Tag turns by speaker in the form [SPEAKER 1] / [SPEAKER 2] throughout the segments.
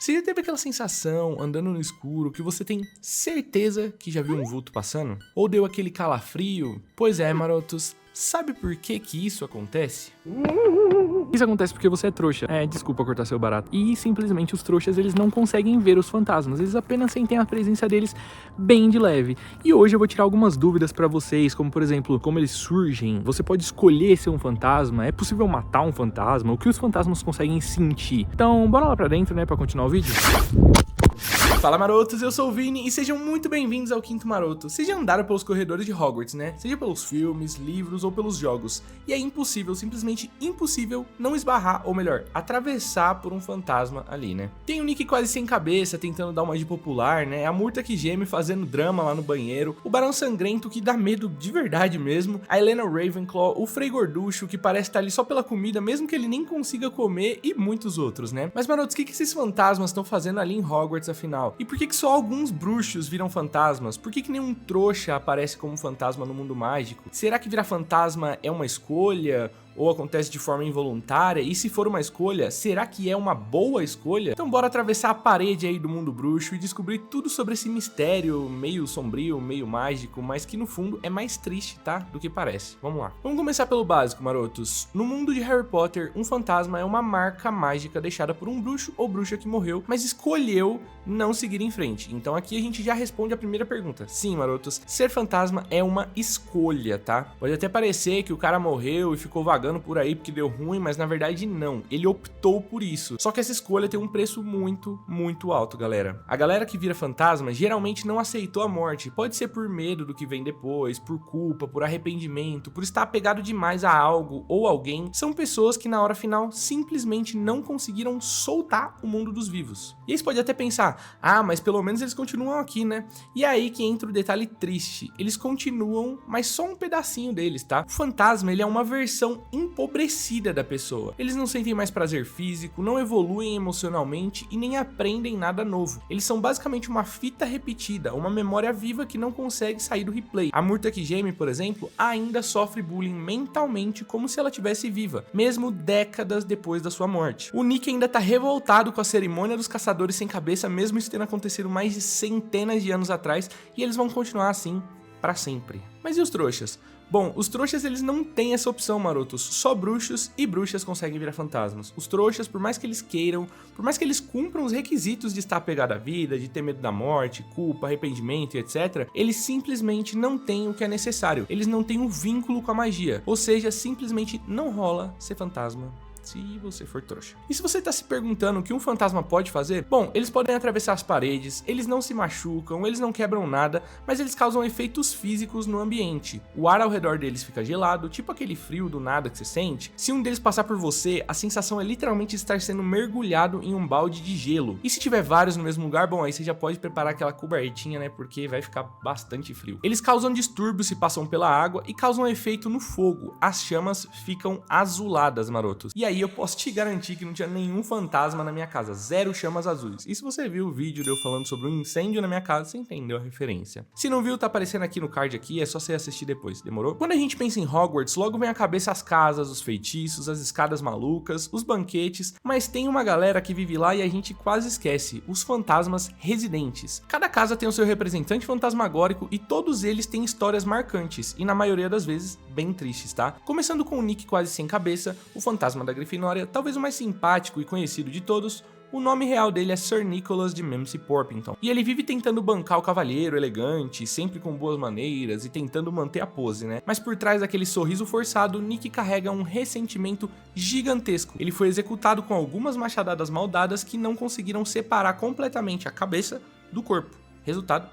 [SPEAKER 1] Você já teve aquela sensação, andando no escuro, que você tem certeza que já viu um vulto passando? Ou deu aquele calafrio? Pois é, marotos, sabe por que que isso acontece?
[SPEAKER 2] Isso acontece porque você é trouxa. Desculpa cortar seu barato. E simplesmente os trouxas, eles não conseguem ver os fantasmas. Eles apenas sentem a presença deles bem de leve. E hoje eu vou tirar algumas dúvidas pra vocês, como por exemplo, como eles surgem. Você pode escolher ser um fantasma? É possível matar um fantasma? O que os fantasmas conseguem sentir? Então, bora lá pra dentro, né, pra continuar o vídeo?
[SPEAKER 1] Fala marotos, eu sou o Vini e sejam muito bem-vindos ao Quinto Maroto. Vocês já andaram pelos corredores de Hogwarts, né? Seja pelos filmes, livros ou pelos jogos. E é impossível, simplesmente impossível, não esbarrar, ou melhor, atravessar por um fantasma ali, né? Tem o Nick quase sem cabeça, tentando dar uma de popular, né? A Murta que geme fazendo drama lá no banheiro, o Barão Sangrento que dá medo de verdade mesmo, a Helena Ravenclaw, o Frei Gorducho que parece estar ali só pela comida, mesmo que ele nem consiga comer, e muitos outros, né? Mas marotos, o que esses fantasmas estão fazendo ali em Hogwarts afinal? E por que só alguns bruxos viram fantasmas? Por que nenhum trouxa aparece como fantasma no mundo mágico? Será que virar fantasma é uma escolha? Ou acontece de forma involuntária? E se for uma escolha, será que é uma boa escolha? Então bora atravessar a parede aí do mundo bruxo e descobrir tudo sobre esse mistério meio sombrio, meio mágico, mas que no fundo é mais triste, tá? Do que parece. Vamos lá. Vamos começar pelo básico, marotos. No mundo de Harry Potter, um fantasma é uma marca mágica deixada por um bruxo ou bruxa que morreu, mas escolheu não seguir em frente. Então aqui a gente já responde a primeira pergunta. Sim, marotos, ser fantasma é uma escolha, tá? Pode até parecer que o cara morreu e ficou vagando por aí porque deu ruim, mas na verdade não, ele optou por isso. Só que essa escolha tem um preço muito alto, galera. A galera que vira fantasma geralmente não aceitou a morte, pode ser por medo do que vem depois, por culpa, por arrependimento, por estar apegado demais a algo ou alguém. São pessoas que na hora final simplesmente não conseguiram soltar o mundo dos vivos. E aí você pode até pensar, mas pelo menos eles continuam aqui, né? E é aí que entra o detalhe triste, eles continuam, mas só um pedacinho deles, tá? O fantasma, ele é uma versão empobrecida da pessoa. Eles não sentem mais prazer físico, não evoluem emocionalmente e nem aprendem nada novo. Eles são basicamente uma fita repetida, uma memória viva que não consegue sair do replay. A Murta que geme, por exemplo, ainda sofre bullying mentalmente como se ela estivesse viva, mesmo décadas depois da sua morte. O Nick ainda tá revoltado com a cerimônia dos caçadores sem cabeça, mesmo isso tendo acontecido mais de centenas de anos atrás, e eles vão continuar assim pra sempre. Mas e os trouxas? Bom, os trouxas eles não têm essa opção, marotos, só bruxos e bruxas conseguem virar fantasmas. Os trouxas, por mais que eles queiram, por mais que eles cumpram os requisitos de estar apegado à vida, de ter medo da morte, culpa, arrependimento e etc, eles simplesmente não têm o que é necessário, eles não têm um vínculo com a magia, ou seja, simplesmente não rola ser fantasma se você for trouxa. E se você tá se perguntando o que um fantasma pode fazer, bom, eles podem atravessar as paredes, eles não se machucam, eles não quebram nada, mas eles causam efeitos físicos no ambiente. O ar ao redor deles fica gelado, tipo aquele frio do nada que você sente. Se um deles passar por você, a sensação é literalmente estar sendo mergulhado em um balde de gelo. E se tiver vários no mesmo lugar, bom, aí você já pode preparar aquela cobertinha, né, porque vai ficar bastante frio. Eles causam distúrbios se passam pela água e causam efeito no fogo. As chamas ficam azuladas, marotos. E aí eu posso te garantir que não tinha nenhum fantasma na minha casa, zero chamas azuis. E se você viu o vídeo de eu falando sobre um incêndio na minha casa, você entendeu a referência. Se não viu, tá aparecendo aqui no card aqui, é só você assistir depois, demorou? Quando a gente pensa em Hogwarts, logo vem à cabeça as casas, os feitiços, as escadas malucas, os banquetes, mas tem uma galera que vive lá e a gente quase esquece, os fantasmas residentes. Cada casa tem o seu representante fantasmagórico e todos eles têm histórias marcantes, e na maioria das vezes, bem tristes, tá? Começando com o Nick quase sem cabeça, o fantasma da Grifinória, talvez o mais simpático e conhecido de todos. O nome real dele é Sir Nicholas de Memsey Porpington, e ele vive tentando bancar o cavalheiro elegante, sempre com boas maneiras e tentando manter a pose, né? Mas por trás daquele sorriso forçado, Nick carrega um ressentimento gigantesco. Ele foi executado com algumas machadadas maldadas que não conseguiram separar completamente a cabeça do corpo. Resultado,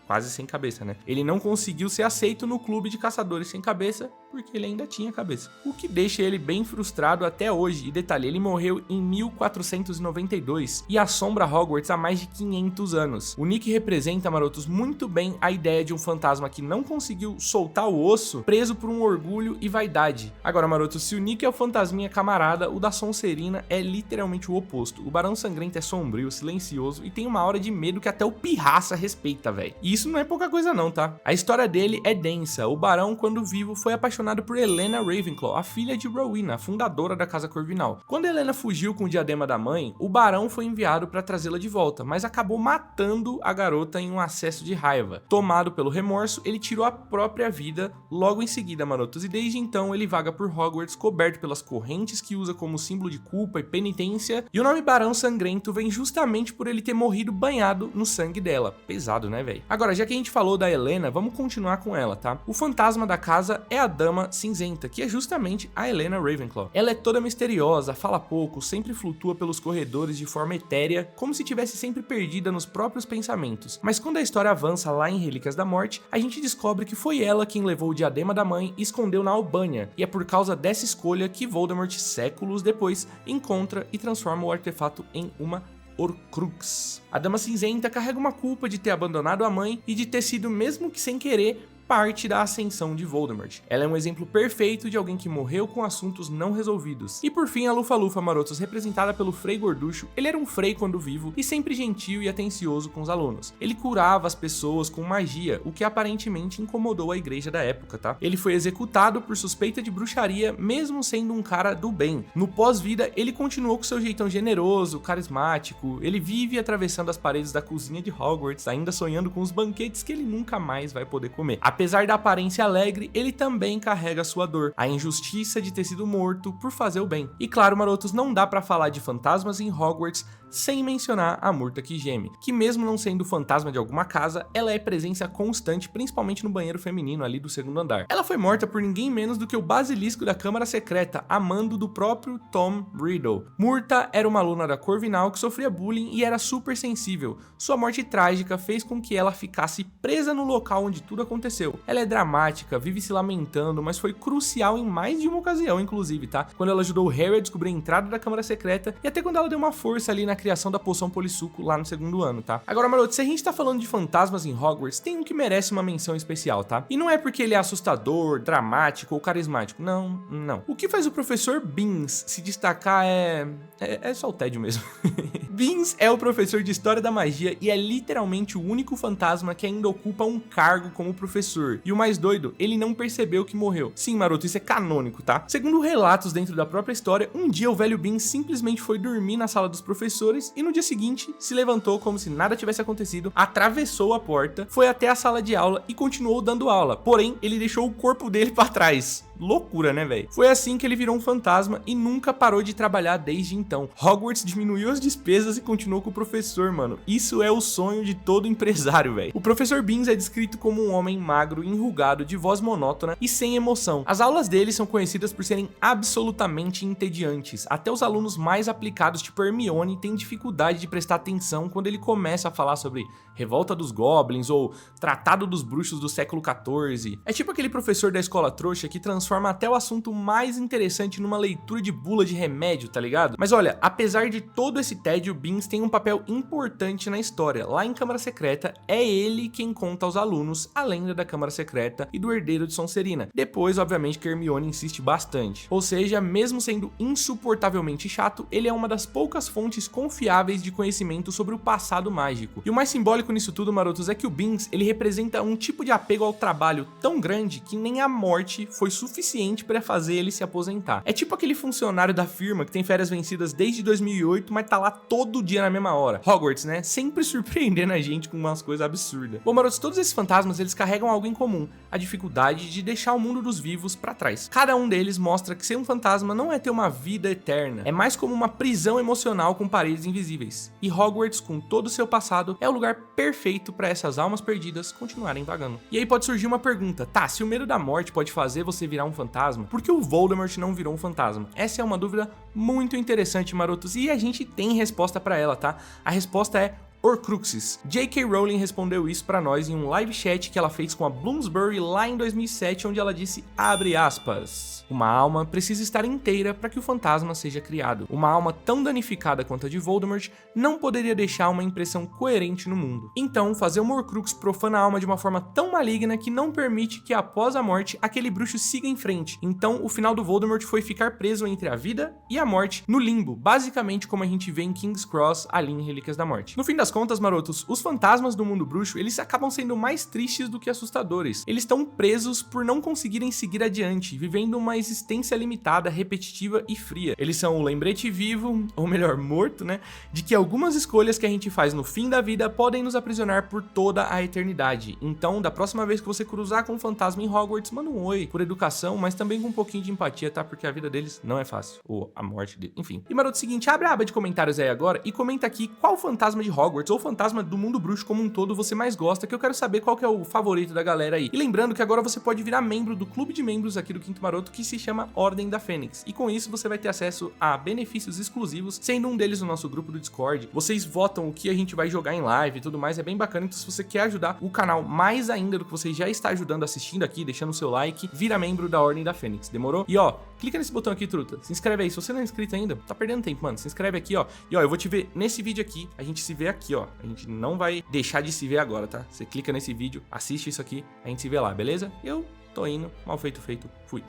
[SPEAKER 1] quase sem cabeça, né? Ele não conseguiu ser aceito no clube de caçadores sem cabeça porque ele ainda tinha cabeça, o que deixa ele bem frustrado até hoje. E detalhe, ele morreu em 1492 e assombra Hogwarts há mais de 500 anos. O Nick representa, marotos, muito bem a ideia de um fantasma que não conseguiu soltar o osso, preso por um orgulho e vaidade. Agora, marotos, se o Nick é o fantasminha camarada, o da Sonserina é literalmente o oposto. O Barão Sangrento é sombrio, silencioso e tem uma aura de medo que até o Pirraça respeita, velho. E isso não é pouca coisa não, tá? A história dele é densa. O Barão, quando vivo, foi apaixonado apaixonado por Helena Ravenclaw, a filha de Rowena, a fundadora da Casa Corvinal. Quando Helena fugiu com o diadema da mãe, o barão foi enviado para trazê-la de volta, mas acabou matando a garota em um acesso de raiva. Tomado pelo remorso, ele tirou a própria vida logo em seguida, marotos, e desde então ele vaga por Hogwarts coberto pelas correntes que usa como símbolo de culpa e penitência, e o nome Barão Sangrento vem justamente por ele ter morrido banhado no sangue dela. Pesado, né, velho? Agora, já que a gente falou da Helena, vamos continuar com ela, tá? O fantasma da casa é a Dama Cinzenta, que é justamente a Helena Ravenclaw. Ela é toda misteriosa, fala pouco, sempre flutua pelos corredores de forma etérea, como se tivesse sempre perdida nos próprios pensamentos. Mas quando a história avança lá em Relíquias da Morte, a gente descobre que foi ela quem levou o diadema da mãe e escondeu na Albânia, e é por causa dessa escolha que Voldemort, séculos depois, encontra e transforma o artefato em uma Horcrux. A Dama Cinzenta carrega uma culpa de ter abandonado a mãe e de ter sido, mesmo que sem querer, parte da ascensão de Voldemort. Ela é um exemplo perfeito de alguém que morreu com assuntos não resolvidos. E por fim, a Lufa-Lufa, marotos, representada pelo Frei Gorducho. Ele era um frei quando vivo e sempre gentil e atencioso com os alunos. Ele curava as pessoas com magia, o que aparentemente incomodou a igreja da época, tá? Ele foi executado por suspeita de bruxaria, mesmo sendo um cara do bem. No pós-vida, ele continuou com seu jeitão generoso, carismático. Ele vive atravessando as paredes da cozinha de Hogwarts, ainda sonhando com os banquetes que ele nunca mais vai poder comer. Apesar da aparência alegre, ele também carrega sua dor, a injustiça de ter sido morto por fazer o bem. E claro, marotos, não dá pra falar de fantasmas em Hogwarts sem mencionar a Murta que geme, que mesmo não sendo fantasma de alguma casa, ela é presença constante, principalmente no banheiro feminino ali do segundo andar. Ela foi morta por ninguém menos do que o basilisco da Câmara Secreta, a mando do próprio Tom Riddle. Murta era uma aluna da Corvinal que sofria bullying e era super sensível. Sua morte trágica fez com que ela ficasse presa no local onde tudo aconteceu. Ela é dramática, vive se lamentando, mas foi crucial em mais de uma ocasião, inclusive, tá? Quando ela ajudou o Harry a descobrir a entrada da Câmara Secreta e até quando ela deu uma força ali na criação da poção polissuco lá no segundo ano, tá? Agora, maroto, se a gente tá falando de fantasmas em Hogwarts, tem um que merece uma menção especial, tá? E não é porque ele é assustador, dramático ou carismático, não. O que faz o professor Beans se destacar é só o tédio mesmo. Beans é o professor de História da Magia e é literalmente o único fantasma que ainda ocupa um cargo como professor. E o mais doido, ele não percebeu que morreu. Sim, maroto, isso é canônico, tá? Segundo relatos dentro da própria história, um dia o velho Beans simplesmente foi dormir na sala dos professores e no dia seguinte se levantou como se nada tivesse acontecido, atravessou a porta, foi até a sala de aula e continuou dando aula. Porém, ele deixou o corpo dele pra trás. Loucura, né, velho? Foi assim que ele virou um fantasma e nunca parou de trabalhar desde então. Hogwarts diminuiu as despesas e continuou com o professor, mano. Isso é o sonho de todo empresário, velho. O professor Beans é descrito como um homem magro, enrugado, de voz monótona e sem emoção. As aulas dele são conhecidas por serem absolutamente entediantes. Até os alunos mais aplicados, tipo Hermione, têm dificuldade de prestar atenção quando ele começa a falar sobre Revolta dos Goblins ou Tratado dos Bruxos do século XIV. É tipo aquele professor da escola trouxa que transforma até o assunto mais interessante numa leitura de bula de remédio, tá ligado? Mas olha, apesar de todo esse tédio, Beans tem um papel importante na história. Lá em Câmara Secreta, é ele quem conta aos alunos a lenda da Câmara Secreta e do herdeiro de Sonserina. Depois, obviamente, que Hermione insiste bastante. Ou seja, mesmo sendo insuportavelmente chato, ele é uma das poucas fontes confiáveis de conhecimento sobre o passado mágico. E o mais simbólico nisso tudo, marotos, é que o Beans, ele representa um tipo de apego ao trabalho tão grande que nem a morte foi suficiente para fazer ele se aposentar. É tipo aquele funcionário da firma que tem férias vencidas desde 2008, mas tá lá todo dia na mesma hora. Hogwarts, né? Sempre surpreendendo a gente com umas coisas absurdas. Bom, marotos, todos esses fantasmas, eles carregam algo em comum: a dificuldade de deixar o mundo dos vivos para trás. Cada um deles mostra que ser um fantasma não é ter uma vida eterna, é mais como uma prisão emocional com paredes invisíveis. E Hogwarts, com todo o seu passado, é o lugar perfeito para essas almas perdidas continuarem vagando. E aí pode surgir uma pergunta: tá, se o medo da morte pode fazer você virar um fantasma, por que o Voldemort não virou um fantasma? Essa é uma dúvida muito interessante, marotos, e a gente tem resposta para ela, tá? A resposta é Horcruxes. J.K. Rowling respondeu isso pra nós em um live chat que ela fez com a Bloomsbury lá em 2007, onde ela disse, abre aspas, uma alma precisa estar inteira para que o fantasma seja criado. Uma alma tão danificada quanto a de Voldemort não poderia deixar uma impressão coerente no mundo. Então, fazer uma Horcrux profana a alma de uma forma tão maligna que não permite que após a morte, aquele bruxo siga em frente. Então, o final do Voldemort foi ficar preso entre a vida e a morte, no limbo, basicamente como a gente vê em King's Cross, ali em Relíquias da Morte. No fim das das contas, marotos, os fantasmas do mundo bruxo, eles acabam sendo mais tristes do que assustadores. Eles estão presos por não conseguirem seguir adiante, vivendo uma existência limitada, repetitiva e fria. Eles são o lembrete vivo, ou melhor, morto, né, de que algumas escolhas que a gente faz no fim da vida podem nos aprisionar por toda a eternidade. Então, da próxima vez que você cruzar com um fantasma em Hogwarts, manda um oi, por educação, mas também com um pouquinho de empatia, tá? Porque a vida deles não é fácil, ou a morte deles, enfim. E maroto, seguinte, abre a aba de comentários aí agora e comenta aqui qual fantasma de Hogwarts ou fantasma do mundo bruxo como um todo você mais gosta, que eu quero saber qual que é o favorito da galera aí. E lembrando que agora você pode virar membro do clube de membros aqui do Quinto Maroto, que se chama Ordem da Fênix. E com isso você vai ter acesso a benefícios exclusivos, sendo um deles o nosso grupo do Discord. Vocês votam o que a gente vai jogar em live e tudo mais, é bem bacana. Então se você quer ajudar o canal mais ainda do que você já está ajudando assistindo aqui, deixando o seu like, vira membro da Ordem da Fênix, demorou? E ó, clica nesse botão aqui, truta, se inscreve aí, se você não é inscrito ainda, tá perdendo tempo, mano, se inscreve aqui, ó. E ó, eu vou te ver nesse vídeo aqui, a gente se vê aqui, ó. A gente não vai deixar de se ver agora, tá? Você clica nesse vídeo, assiste isso aqui, a gente se vê lá, beleza? Eu tô indo, mal feito, fui.